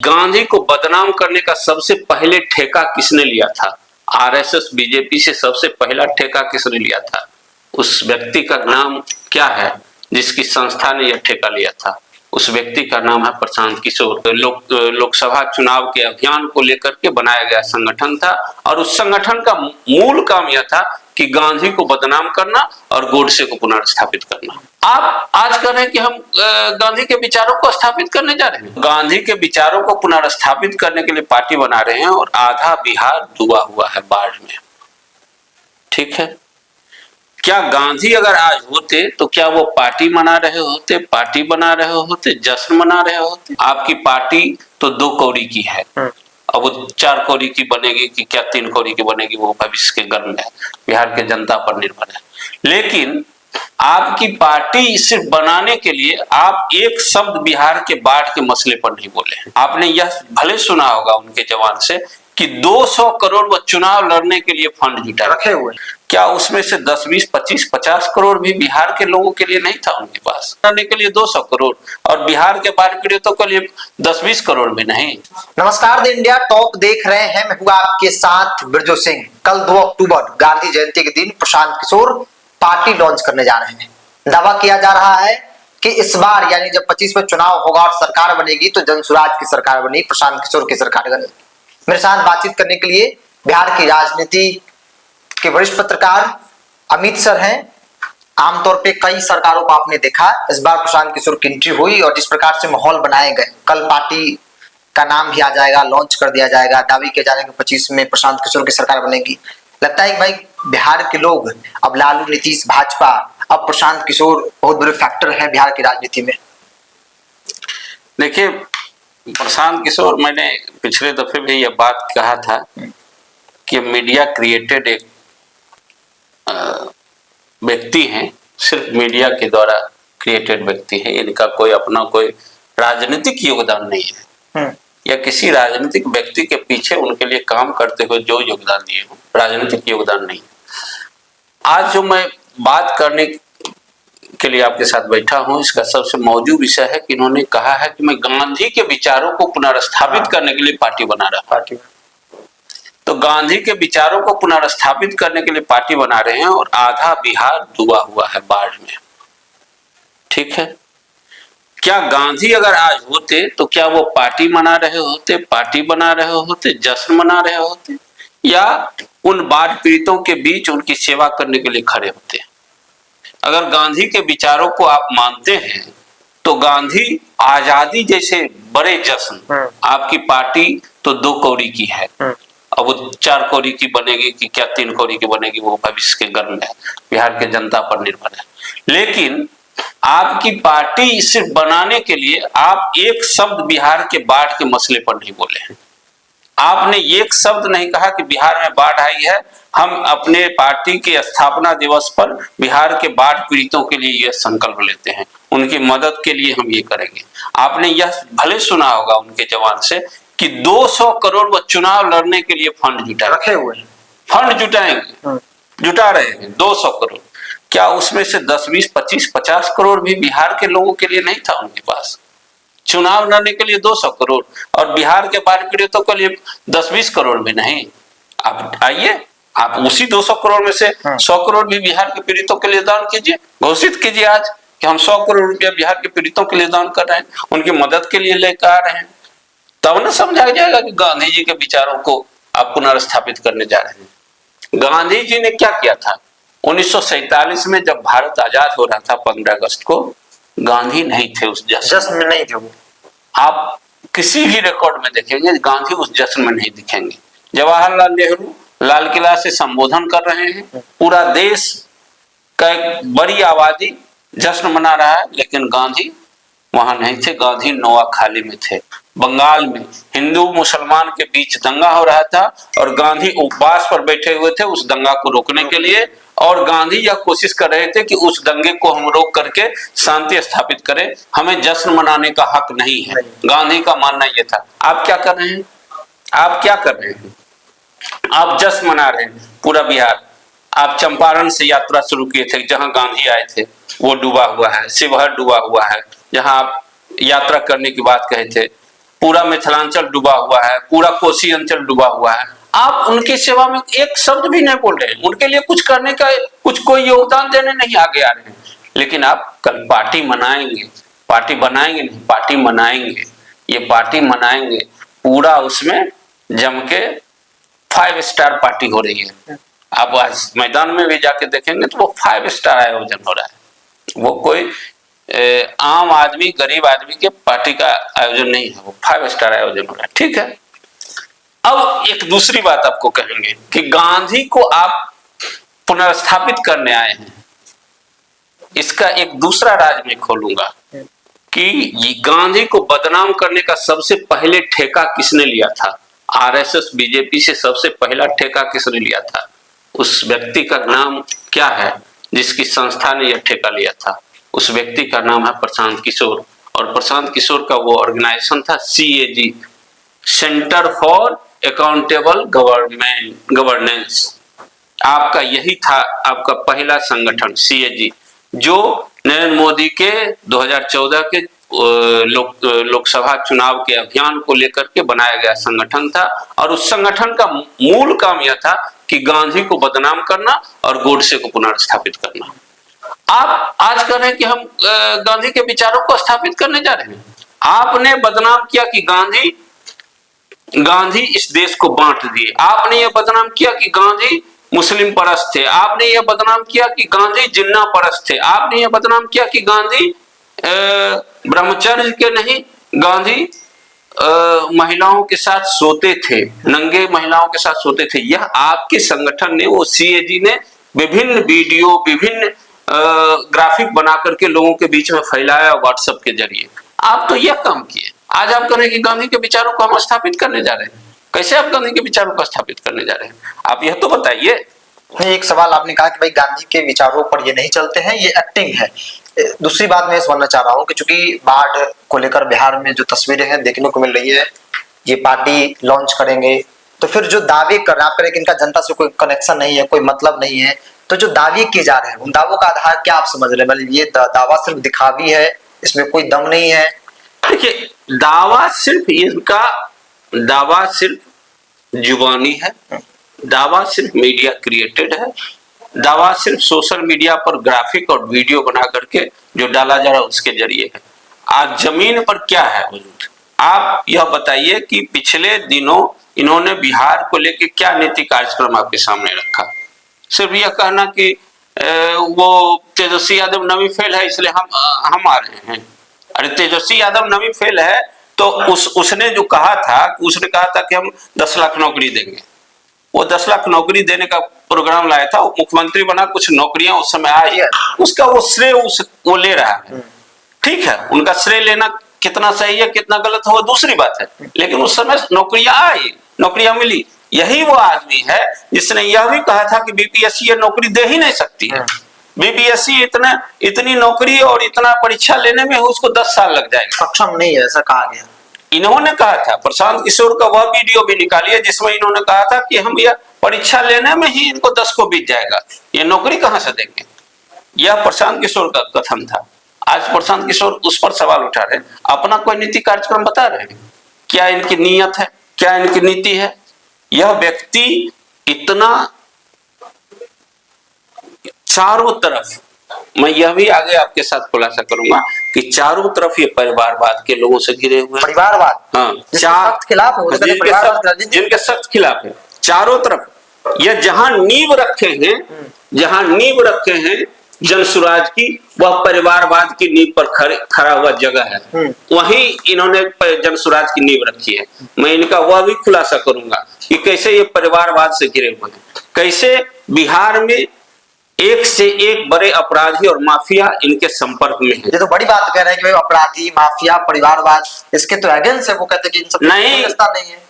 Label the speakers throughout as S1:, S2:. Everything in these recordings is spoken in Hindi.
S1: गांधी को बदनाम करने का सबसे पहले ठेका किसने लिया था? आरएसएस बीजेपी से सबसे पहला ठेका किसने लिया था? उस व्यक्ति का नाम क्या है जिसकी संस्था ने यह ठेका लिया था? उस व्यक्ति का नाम है प्रशांत किशोर। लोकसभा चुनाव के अभियान को लेकर के बनाया गया संगठन था और उस संगठन का मूल काम यह था कि गांधी को बदनाम करना और गोडसे को पुनर्स्थापित करना। आप आज कह रहे हैं कि हम गांधी के विचारों को स्थापित करने जा रहे हैं। गांधी के विचारों को पुनर्स्थापित करने के लिए पार्टी बना रहे हैं और आधा बिहार डूबा हुआ है बाढ़ में। ठीक है, क्या गांधी अगर आज होते तो क्या वो पार्टी मना रहे होते, पार्टी बना रहे होते, जश्न मना रहे होते? आपकी पार्टी तो 2 कौड़ी की है, अब वो 4 कौड़ी की बनेगी कि क्या 3 कौड़ी की बनेगी, वो भविष्य के गर्म है, बिहार के जनता पर निर्भर है। लेकिन आपकी पार्टी सिर्फ बनाने के लिए आप एक शब्द बिहार के बाढ़ के मसले पर नहीं बोले। आपने यह भले सुना होगा उनके जवान से कि 200 करोड़ वो चुनाव लड़ने के लिए फंड जुटा रखे हुए। क्या उसमें से 10, 20, 25, 50 करोड़ भी बिहार के लोगों के लिए नहीं था उनके पास? करने के लिए 200 करोड़ और बिहार के बाढ़ पीड़ितों के लिए 10-20 करोड़ भी नहीं।
S2: नमस्कार, द इंडिया टॉप देख रहे हैं, मैं हूं आपके साथ बिरजू सिंह। कल 2 अक्टूबर गांधी जयंती के दिन प्रशांत किशोर पार्टी लॉन्च करने जा रहे हैं। दावा किया जा रहा है कि इस बार यानी जब 25 में चुनाव होगा और सरकार बनेगी तो जनसुराज की सरकार बनेगी, प्रशांत किशोर की सरकार बनेगी। मेरे साथ बातचीत करने के लिए बिहार की राजनीति के वरिष्ठ पत्रकार अमित सर हैं। आमतौर पे कई सरकारों को आपने देखा, इस बार प्रशांत किशोर की एंट्री हुई और जिस प्रकार से माहौल बनाए गए, कल पार्टी का नाम भी आ जाएगा, लॉन्च कर दिया जाएगा, दावे किया जाएगा 25 में प्रशांत किशोर की सरकार बनेगी। लगता है कि भाई बिहार के लोग अब लालू, नीतीश, भाजपा, अब प्रशांत किशोर बहुत बड़े फैक्टर है बिहार की राजनीति में।
S1: देखिए, प्रशांत किशोर, मैंने पिछले दफे भी यह बात कहा था कि मीडिया क्रिएटेड एक व्यक्ति हैं, सिर्फ मीडिया के द्वारा क्रिएटेड व्यक्ति है। इनका कोई अपना कोई राजनीतिक योगदान नहीं है या किसी राजनीतिक व्यक्ति के पीछे उनके लिए काम करते हुए जो योगदान दिए हो, राजनीतिक योगदान नहीं। आज जो मैं बात करने के लिए आपके साथ बैठा हूं, इसका सबसे मौजूदा विषय है कि इन्होंने कहा है कि मैं गांधी के विचारों को पुनर्स्थापित करने के लिए पार्टी बना रहा हूं। तो गांधी के विचारों को पुनर्स्थापित करने के लिए पार्टी बना रहे हैं और आधा बिहार डूबा हुआ है बाढ़ में। ठीक है, क्या गांधी अगर आज होते तो क्या वो पार्टी मना रहे होते, पार्टी बना रहे होते, जश्न मना रहे होते, या उन बाढ़ पीड़ितों के बीच उनकी सेवा करने के लिए खड़े होते? अगर गांधी के विचारों को आप मानते हैं तो गांधी आजादी जैसे बड़े जश्न, आपकी पार्टी तो 2 कौड़ी की है, अब वो 4 कौड़ी की बनेगी कि क्या 3 कौड़ी की बनेगी, वो भविष्य के गर्म है, बिहार के जनता पर निर्भर है। लेकिन आपकी पार्टी सिर्फ बनाने के लिए आप एक शब्द बिहार के बाढ़ के मसले पर नहीं बोले हैं। आपने एक शब्द नहीं कहा कि बिहार में बाढ़ आई है, हम अपने पार्टी के स्थापना दिवस पर बिहार के बाढ़ पीड़ितों के लिए यह संकल्प लेते हैं, उनकी मदद के लिए हम ये करेंगे। आपने यह भले सुना होगा उनके जवान से कि 200 करोड़ वो चुनाव लड़ने के लिए फंड जुटा रखे हुए हैं, फंड जुटाएंगे, जुटा रहे हैं 200 करोड़। क्या उसमें से 10, 20, 25, 50 करोड़ भी बिहार के लोगों के लिए नहीं था उनके पास? चुनाव लड़ने के लिए 200 करोड़ और बिहार के बाढ़ पीड़ितों के लिए 10-20 करोड़ भी नहीं। आप आइए, आप उसी 200 करोड़ में से 100 करोड़ भी बिहार के पीड़ितों के लिए दान कीजिए, घोषित कीजिए आज कि हम 100 करोड़ रुपया बिहार के पीड़ितों के लिए दान कर रहे हैं, उनकी मदद के लिए लेकर आ रहे हैं। तब न समझाया जाएगा कि गांधी जी के विचारों को आप पुनर्स्थापित करने जा रहे हैं। गांधी जी ने क्या किया था? 1947 में जब भारत आजाद हो रहा था 15 अगस्त को, गांधी नहीं थे उस जश्न में, नहीं थे वो। आप किसी भी रिकॉर्ड में देखेंगे गांधी उस जश्न में नहीं दिखेंगे। जवाहरलाल नेहरू लाल किला से संबोधन कर रहे हैं, पूरा देश का एक बड़ी आबादी जश्न मना रहा है, लेकिन गांधी वहां नहीं थे। गांधी नोआखाली में थे, बंगाल में हिंदू मुसलमान के बीच दंगा हो रहा था और गांधी उपवास पर बैठे हुए थे उस दंगा को रोकने के लिए, और गांधी यह कोशिश कर रहे थे कि उस दंगे को हम रोक करके शांति स्थापित करें, हमें जश्न मनाने का हक नहीं है। गांधी का मानना यह था। आप क्या कर रहे हैं? आप क्या कर रहे हैं? आप जश्न मना रहे हैं पूरा बिहार। आप चंपारण से यात्रा शुरू किए थे, जहां गांधी आए थे वो डूबा हुआ है, शिवहर डूबा हुआ है, जहां आप यात्रा करने की बात कहे थे पूरा मिथिलांचल डूबा हुआ है, पूरा कोसी अंचल डूबा हुआ है, आप उनकी सेवा में एक शब्द भी नहीं बोल रहे हैं, उनके लिए कुछ करने का कोई योगदान देने नहीं आगे आ रहे हैं। लेकिन आप कल पार्टी मनाएंगे, पार्टी बनाएंगे नहीं, पार्टी मनाएंगे, ये पार्टी मनाएंगे, पूरा उसमें जम के 5 स्टार पार्टी हो रही है। आप आज मैदान में भी जाके देखेंगे तो वो 5 स्टार आयोजन हो रहा है, वो कोई आम आदमी गरीब आदमी के पार्टी का आयोजन नहीं है, वो 5 स्टार आयोजन हो रहा है। ठीक है, अब एक दूसरी बात आपको कहेंगे कि गांधी को आप पुनर्स्थापित करने आए हैं, इसका एक दूसरा राज मैं खोलूंगा कि ये गांधी को बदनाम करने का सबसे पहले ठेका किसने लिया था? आरएसएस बीजेपी से सबसे पहला ठेका किसने लिया था? उस व्यक्ति का नाम क्या है जिसकी संस्था ने यह ठेका लिया था? उस व्यक्ति का नाम है प्रशांत किशोर, और प्रशांत किशोर का वो ऑर्गेनाइजेशन था CAG, centre for accountable governance. आपका यही था आपका पहला संगठन CAG, जो नरेंद्र मोदी के 2014 के लोकसभा चुनाव के अभियान को लेकर के बनाया गया संगठन था। और उस संगठन का मूल काम यह था कि गांधी को बदनाम करना और गोडसे को पुनर्स्थापित करना। आप आज कह रहे हैं कि हम गांधी के विचारों को स्थापित करने जा रहे हैं। आपने बदनाम किया कि गांधी इस देश को बांट दिए, आपने यह बदनाम किया कि गांधी मुस्लिम परस्त थे, आपने यह बदनाम किया कि गांधी जिन्ना परस्त थे, आपने यह बदनाम किया कि गांधी ब्रह्मचर्य के नहीं, गांधी महिलाओं के साथ सोते थे, नंगे महिलाओं के साथ सोते थे। यह आपके संगठन ने, वो CAG ने विभिन्न वीडियो, विभिन्न ग्राफिक बना करके लोगों के बीच में फैलाया व्हाट्सएप के जरिए। आप तो यह काम किए। आज आप कह रहे हैं कि गांधी के विचारों को हम स्थापित करने जा रहे हैं। कैसे आप गांधी के विचारों को स्थापित करने जा रहे हैं, आप यह तो बताइए।
S2: नहीं, एक सवाल आपने कहा कि भाई गांधी के विचारों पर ये नहीं चलते हैं, ये एक्टिंग है। दूसरी बात मैं समझना चाह रहा हूँ कि चूंकि बाढ़ को लेकर बिहार में जो तस्वीरें हैं देखने को मिल रही है, ये पार्टी लॉन्च करेंगे, तो फिर जो दावे कर रहे हैं, आप कह रहे हैं कि इनका जनता से कोई कनेक्शन नहीं है, कोई मतलब नहीं है, तो जो दावे किए जा रहे हैं उन दावों का आधार क्या आप समझ रहे हैं? मतलब ये दावा सिर्फ दिखावी है, इसमें कोई दम नहीं है?
S1: देखिए, दावा सिर्फ जुबानी है, दावा सिर्फ मीडिया क्रिएटेड है, दावा सिर्फ सोशल मीडिया पर ग्राफिक और वीडियो बना करके जो डाला जा रहा है उसके जरिए है। आज जमीन पर क्या है वजूद? आप यह बताइए कि पिछले दिनों इन्होंने बिहार को लेकर क्या नीति कार्यक्रम आपके सामने रखा? सिर्फ यह कहना कि वो तेजस्वी यादव नवी फेल है इसलिए हम आ रहे हैं। अरे तेजस्वी यादव नवी फेल है तो उसने जो कहा था, उसने कहा था कि हम 10 लाख नौकरी देंगे। वो 10 लाख नौकरी देने का प्रोग्राम लाया था, वो मुख्यमंत्री बना, कुछ नौकरियां उस समय आई, उसका वो श्रेय वो ले रहा है। ठीक है, उनका श्रेय लेना कितना सही है कितना गलत है वो दूसरी बात है, लेकिन उस समय नौकरियां आई, नौकरियां मिली। यही वो आदमी है जिसने यह भी कहा था कि BPSC ये नौकरी दे ही नहीं सकती है। BPSC इतनी नौकरी और इतना परीक्षा लेने में उसको 10 साल लग जाएगा,
S2: सक्षम नहीं है, ऐसा कहा गया।
S1: इन्होंने कहा था, प्रशांत किशोर का वह वीडियो भी निकालिए जिसमें इन्होंने कहा था कि हम यह परीक्षा लेने में ही इनको 10 को बीत जाएगा, ये नौकरी कहां से देंगे। यह प्रशांत किशोर का कथन था। आज प्रशांत किशोर उस पर सवाल उठा रहे हैं, अपना कोई नीति कार्यक्रम बता रहे हैं, क्या इनकी नीयत है, क्या इनकी नीति है। यह व्यक्ति इतना चारों तरफ, मैं यह भी आगे आपके साथ खुलासा करूंगा कि चारों तरफ ये परिवारवाद के लोगों से घिरे हुए हैं।
S2: परिवारवाद,
S1: हाँ,
S2: सख्त खिलाफ हो,
S1: जिनके सख्त खिलाफ है चारों तरफ। यह जहां नींव रखे हैं जनसुराज की, वह परिवारवाद की नींव पर खड़ा हुआ जगह है, वहीं इन्होंने जनसुराज की नींव रखी है। मैं इनका वह भी खुलासा करूंगा कि कैसे ये परिवारवाद से घिरे हुए हैं, कैसे बिहार में एक से एक बड़े अपराधी और माफिया इनके संपर्क में है।
S2: ये तो बड़ी बात कह रहे हैं कि अपराधी, माफिया, परिवारवाद, इसके तो अगेंस्ट है। वो कहते हैं कि इन सब नहीं है।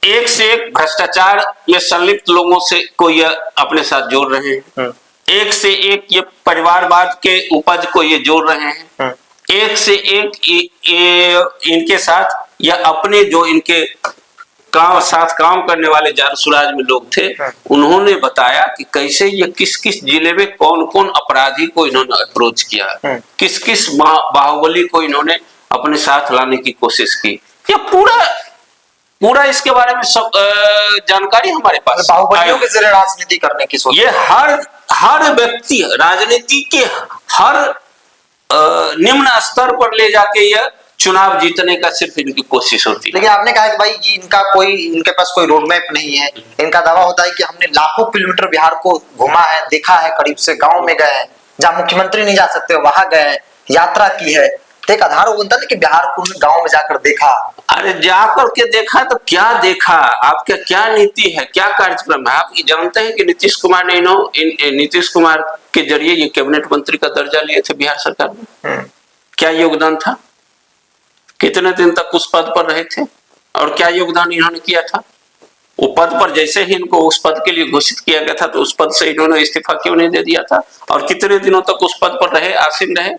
S1: एक से एक भ्रष्टाचार में संलिप्त लोगों से को ये अपने साथ जोड़ रहे हैं, एक से एक ये परिवारवाद के उपज को ये जोड़ रहे हैं, एक से एक इनके साथ या अपने जो इनके साथ काम करने वाले जनसुराज में लोग थे, उन्होंने बताया कि कैसे ये किस किस जिले में कौन कौन अपराधी को इन्होंने अप्रोच किया, किस किस बाहुबली को इन्होंने अपने साथ लाने की कोशिश की, ये पूरा इसके बारे में सब जानकारी हमारे पास।
S2: बाहुबलियों के जरिए राजनीति करने की सोच।
S1: ये हर व्यक्ति राजनीति के हर निम्न स्तर पर ले जाके यह चुनाव जीतने का सिर्फ इनकी कोशिश होती है।
S2: लेकिन आपने कहा कि भाई जी इनके पास कोई रोड मैप नहीं है। इनका दावा होता है कि हमने लाखों किलोमीटर बिहार को घुमा है, देखा है, करीब से गांव में गए हैं जहां मुख्यमंत्री नहीं जा सकते वहां गए, यात्रा की है। तो एक आधार बनता है कि बिहार को गांव में जाकर देखा।
S1: अरे जाकर के देखा तो क्या देखा, आपका क्या नीति है, क्या कार्यक्रम है? आप जानते हैं कि नीतीश कुमार ने नीतीश कुमार के जरिए ये कैबिनेट मंत्री का दर्जा लिए थे बिहार सरकार में। क्या योगदान था? कितने दिन तक उस पद पर रहे थे और क्या योगदान इन्होंने किया था? वो पद पर जैसे ही इनको उस पद के लिए घोषित किया गया था तो उस पद से इन्होंने इस्तीफा क्यों नहीं दे दिया था? और कितने दिनों तक उस पद पर रहे, आसीन रहे,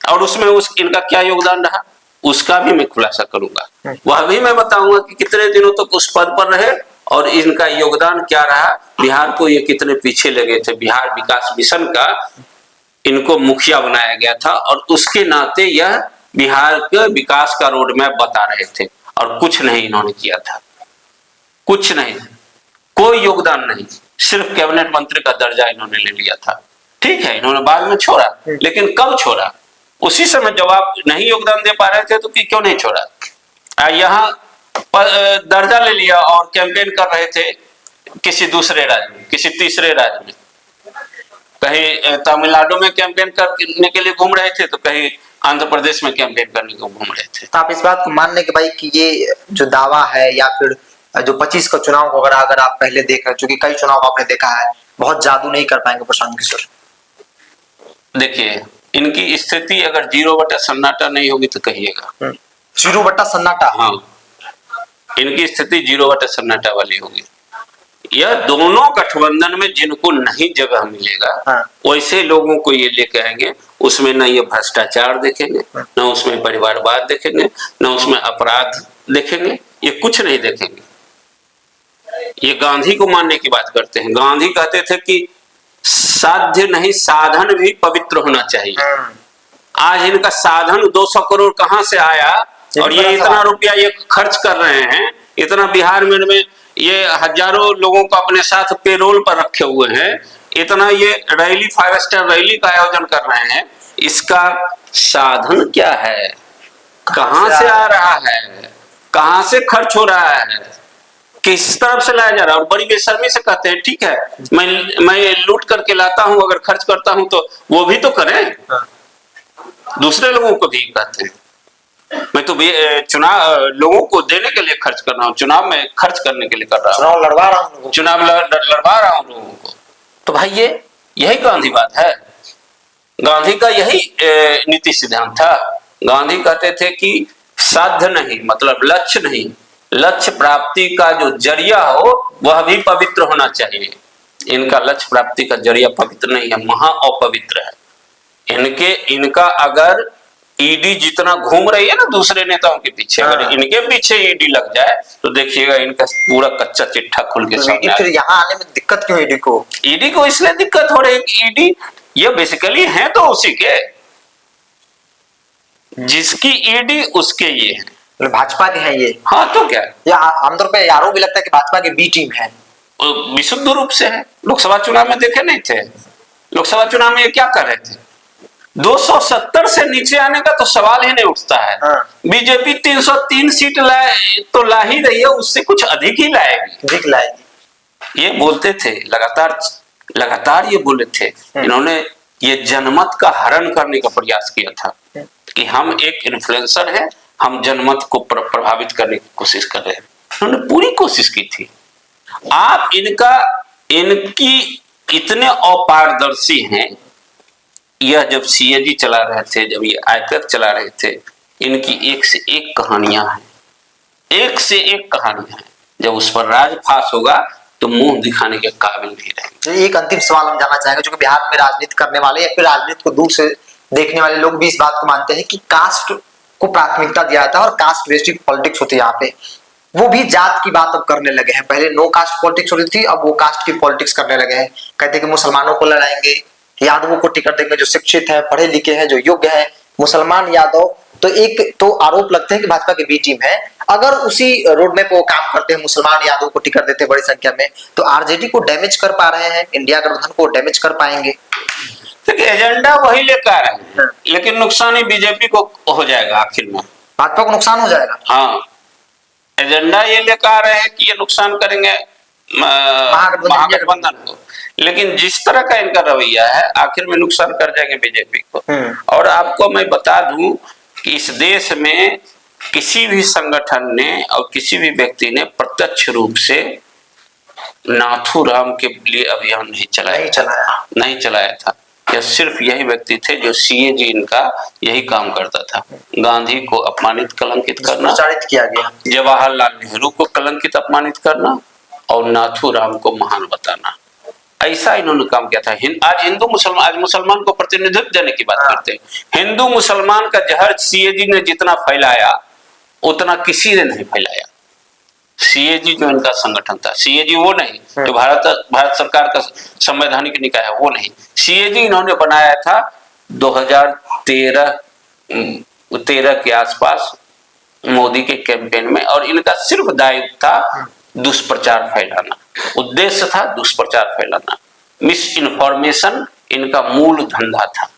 S1: और उसमें इनका क्या योगदान रहा उसका भी मैं खुलासा करूंगा। वह भी मैं बताऊंगा कि कितने दिनों तक उस पद पर रहे और इनका योगदान क्या रहा। बिहार को ये कितने पीछे लगे थे। बिहार विकास मिशन का इनको मुखिया बनाया गया था और उसके नाते यह बिहार के विकास का रोड मैप बता रहे थे और कुछ नहीं इन्होंने किया था, कुछ नहीं, कोई योगदान नहीं। सिर्फ कैबिनेट मंत्री का दर्जा इन्होंने ले लिया था। ठीक है, इन्होंने बाद में छोड़ा, लेकिन कब छोड़ा? उसी समय जब आप नहीं योगदान दे पा रहे थे तो क्यों नहीं छोड़ा? यहाँ दर्जा ले लिया और कैंपेन कर रहे थे किसी दूसरे राज्य में, किसी तीसरे राज्य में, कहीं तमिलनाडु में कैंपेन करने के लिए घूम रहे थे तो कहीं आंध्र प्रदेश में कैंपेन करने को घूम रहे थे।
S2: तो आप इस बात को मान लें कि भाई कि ये जो दावा है या फिर जो 25 का चुनाव को अगर आप पहले देख रहे हैं, चूंकि कई चुनाव आपने देखा है, बहुत जादू नहीं कर पाएंगे प्रशांत किशोर।
S1: देखिए, इनकी स्थिति अगर 0 सन्नाटा नहीं होगी तो कहिएगा।
S2: 0 सन्नाटा?
S1: हाँ, इनकी स्थिति 0 सन्नाटा वाली होगी। यह दोनों गठबंधन में जिनको नहीं जगह मिलेगा,
S2: हाँ।
S1: वैसे लोगों को ये लेके आएंगे। उसमें न ये भ्रष्टाचार देखेंगे, न उसमें परिवारवाद देखेंगे, न उसमें अपराध देखेंगे, ये कुछ नहीं देखेंगे। ये गांधी को मानने की बात करते हैं। गांधी कहते थे कि साध्य नहीं साधन भी पवित्र होना चाहिए। आज इनका साधन 200 करोड़ कहां से आया और ये इतना रुपया ये खर्च कर रहे हैं, इतना बिहार में ये हजारों लोगों को अपने साथ पेरोल पर रखे हुए हैं, इतना ये रैली 5 स्टार रैली का आयोजन कर रहे हैं। इसका साधन क्या है? कहां से आ रहा है? कहां से खर्च हो रहा है? किस तरफ से लाया जा रहा है? और बड़ी बेशर्मी से कहते हैं ठीक है मैं लूट करके लाता हूं, अगर खर्च करता हूं तो वो भी तो करें। दूसरे लोगों को भी कहते हैं मैं तो चुनाव लोगों को देने के लिए खर्च कर रहा हूँ, चुनाव में खर्च करने के लिए कर रहा हूँ,
S2: चुनाव लड़वा रहा हूँ,
S1: चुनाव लड़वा रहा हूँ लोगों को। तो भाई यही गांधीवाद है। गांधी का यही नीति सिद्धांत था। गांधी कहते थे कि साध्य नहीं मतलब लक्ष्य नहीं, लक्ष्य प्राप्ति का जो जरिया हो वह भी पवित्र होना चाहिए। इनका लक्ष्य प्राप्ति का जरिया पवित्र नहीं है, महा अपवित्र है। इनका अगर ईडी जितना घूम रही है ना दूसरे नेताओं के पीछे, अगर इनके पीछे ईडी लग जाए तो देखिएगा इनका पूरा कच्चा चिट्ठा खुल के सामने।
S2: फिर यहाँ आने में दिक्कत क्यों ईडी को?
S1: ईडी को इसलिए दिक्कत हो रही है कि ईडी ये बेसिकली है तो उसी के, जिसकी ईडी उसके ये है,
S2: भाजपा के हैं ये।
S1: हाँ तो क्या,
S2: या आमतौर पे यारों भी लगता है कि भाजपा की बी टीम है।
S1: विशुद्ध रूप से है। लोकसभा चुनाव में देखे नहीं थे? लोकसभा चुनाव में ये क्या कर रहे थे? 270 से नीचे आने का तो सवाल ही नहीं उठता है। बीजेपी 303 सीट तो ला ही रही है, उससे कुछ अधिक ही लाएगी। ये बोलते थे लगातार ये बोले थे। इन्होंने ये जनमत का हरण करने का प्रयास किया था कि हम एक इन्फ्लुएंसर है, हम जनमत को प्रभावित करने की कोशिश कर रहे हैं। उन्होंने पूरी कोशिश की थी। आप इनकी इतने अपारदर्शी हैं। यह जब सीएजी चला रहे थे, जब ये आयकर चला रहे थे, इनकी एक से एक कहानियां हैं, एक से एक कहानियां हैं। जब उस पर राज फास होगा तो मुंह दिखाने के काबिल नहीं रहेंगे।
S2: एक अंतिम सवाल हम जानना चाहेंगे, क्योंकि बिहार में राजनीति करने वाले या फिर राजनीति को दूर से देखने वाले लोग भी इस बात को मानते हैं कि कास्ट को प्राथमिकता दिया जाता है और कास्ट बेस्ड पॉलिटिक्स होती है। यहाँ पे वो भी जात की बात अब करने लगे हैं। पहले नो कास्ट पॉलिटिक्स होती थी, अब वो कास्ट की पॉलिटिक्स करने लगे हैं। कहते हैं कि मुसलमानों को लड़ाएंगे, यादवों को टिकट देंगे जो शिक्षित है, पढ़े लिखे हैं, जो योग्य है। मुसलमान यादव तो एक तो आरोप लगते हैं कि भाजपा की बी टीम है, अगर उसी रोड मैप वो काम करते हैं, मुसलमान यादव को टिकट देते हैं बड़ी संख्या में, तो आरजेडी को डैमेज कर पा रहे हैं, इंडिया गठबंधन को डैमेज कर पाएंगे।
S1: देखिए एजेंडा वही लेकर आ रहे हैं, लेकिन नुकसान ही बीजेपी को हो जाएगा आखिर में,
S2: भाजपा को नुकसान हो जाएगा।
S1: हाँ, एजेंडा ये लेकर आ रहे हैं कि ये नुकसान करेंगे महागठबंधन को, लेकिन जिस तरह का इनका रवैया है आखिर में नुकसान कर जाएंगे बीजेपी को। और आपको मैं बता दूं कि इस देश में किसी भी संगठन ने और किसी भी व्यक्ति ने प्रत्यक्ष रूप से नाथूराम के लिए अभियान नहीं चलाया था। यह सिर्फ यही व्यक्ति थे जो सीएजी इनका यही काम करता था, गांधी को अपमानित कलंकित करना,
S2: प्रचारित किया गया,
S1: जवाहरलाल नेहरू को कलंकित अपमानित करना और नाथूराम को महान बताना, ऐसा इन्होंने काम किया था। आज मुसलमान को प्रतिनिधित्व देने की बात करते हैं। हिंदू मुसलमान का जहर सीएजी ने जितना फैलाया उतना किसी ने नहीं फैलाया। सीएजी जो इनका संगठन था, सीएजी वो नहीं जो भारत सरकार का संवैधानिक निकाय है, वो नहीं, सीएजी इन्होंने बनाया था 2013 के आसपास मोदी के कैंपेन में, और इनका सिर्फ दायित्व था दुष्प्रचार फैलाना, उद्देश्य था दुष्प्रचार फैलाना, मिस इन्फॉर्मेशन इनका मूल धंधा था।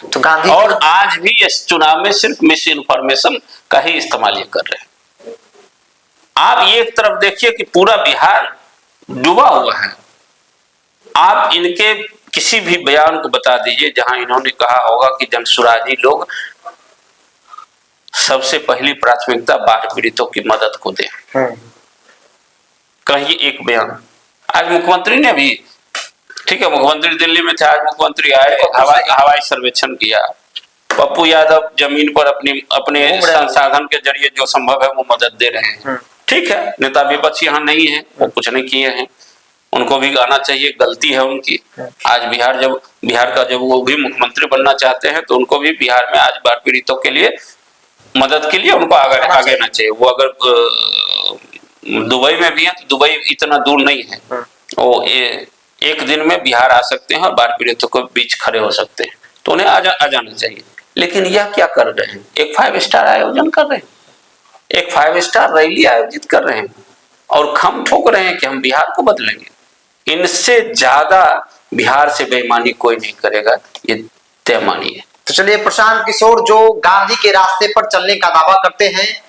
S2: तो गांधी
S1: और आज भी इस चुनाव में सिर्फ मिस इन्फॉर्मेशन का ही इस्तेमाल ये कर रहे हैं। आप एक तरफ देखिए कि पूरा बिहार डूबा हुआ है, आप इनके किसी भी बयान को बता दीजिए जहां इन्होंने कहा होगा कि जनसुराजी लोग सबसे पहली प्राथमिकता बाढ़ पीड़ितों की मदद को दें। कहीं एक बयान आज मुख्यमंत्री ने भी, ठीक है, मुख्यमंत्री दिल्ली में थे, आज मुख्यमंत्री आए, हवाई सर्वेक्षण किया, पप्पू यादव जमीन पर अपने संसाधन के जरिए जो संभव है वो मदद दे रहे हैं। ठीक है, नेता विपक्ष यहाँ नहीं है, वो कुछ नहीं किए हैं, उनको भी आना चाहिए, गलती है उनकी। आज बिहार का जब वो भी मुख्यमंत्री बनना चाहते हैं तो उनको भी बिहार में आज बाढ़ पीड़ितों के लिए मदद के लिए उनको आगे आना चाहिए। वो अगर दुबई में भी है तो दुबई इतना दूर नहीं है, वो एक दिन में बिहार आ सकते हैं और बाढ़ पीड़ितों के बीच खड़े हो सकते हैं, तो उन्हें आ जाना चाहिए। लेकिन यह क्या कर रहे हैं, एक 5 स्टार आयोजन कर रहे हैं, एक 5 स्टार रैली आयोजित कर रहे हैं और खम ठोक रहे हैं कि हम बिहार को बदलेंगे। इनसे ज्यादा बिहार से बेईमानी कोई नहीं करेगा, ये तय मानिए।
S2: तो चलिए, प्रशांत किशोर जो गांधी के रास्ते पर चलने का दावा करते हैं,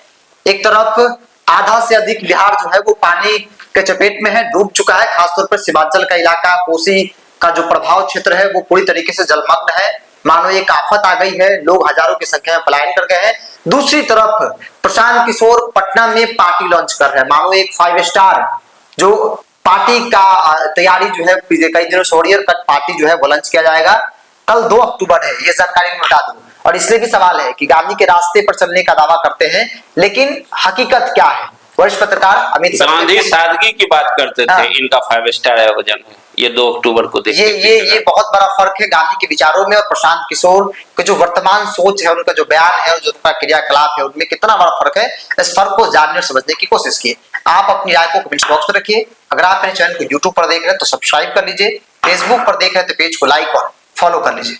S2: एक तरफ आधा से अधिक बिहार जो है वो पानी के चपेट में है, डूब चुका है, खासतौर पर सीमांचल का इलाका, कोसी का जो प्रभाव क्षेत्र है वो पूरी तरीके से जलमग्न है, मानो एक आफत आ गई है, लोग हजारों की संख्या में पलायन कर गए हैं। दूसरी तरफ प्रशांत किशोर पटना में पार्टी लॉन्च कर रहे हैं, मानो एक 5 स्टार जो पार्टी का तैयारी जो है, कई दिनों से ऑडियर कट पार्टी जो है वो लॉन्च किया जाएगा, कल 2 अक्टूबर है, ये जानकारी मैं बता दूं। और इसलिए भी सवाल है कि गांधी के रास्ते पर चलने का दावा करते हैं, लेकिन हकीकत क्या है? वरिष्ठ पत्रकार अमित
S1: गांधी सादगी की बात करते थे, इनका 5 स्टार आयोजन है, ये 2 अक्टूबर को देखिए।
S2: ये बहुत बड़ा फर्क है गांधी के विचारों में और प्रशांत किशोर के जो वर्तमान सोच है, उनका जो बयान है और जो उनका क्रियाकलाप है, उनमें कितना बड़ा फर्क है, इस फर्क को जानने और समझने की कोशिश कीजिए। आप अपनी राय को कमेंट बॉक्स में रखिए। अगर आप मेरे चैनल को यूट्यूब पर देख रहे हैं तो सब्सक्राइब कर लीजिए, फेसबुक पर देख रहे हैं तो पेज को लाइक और फॉलो कर लीजिए।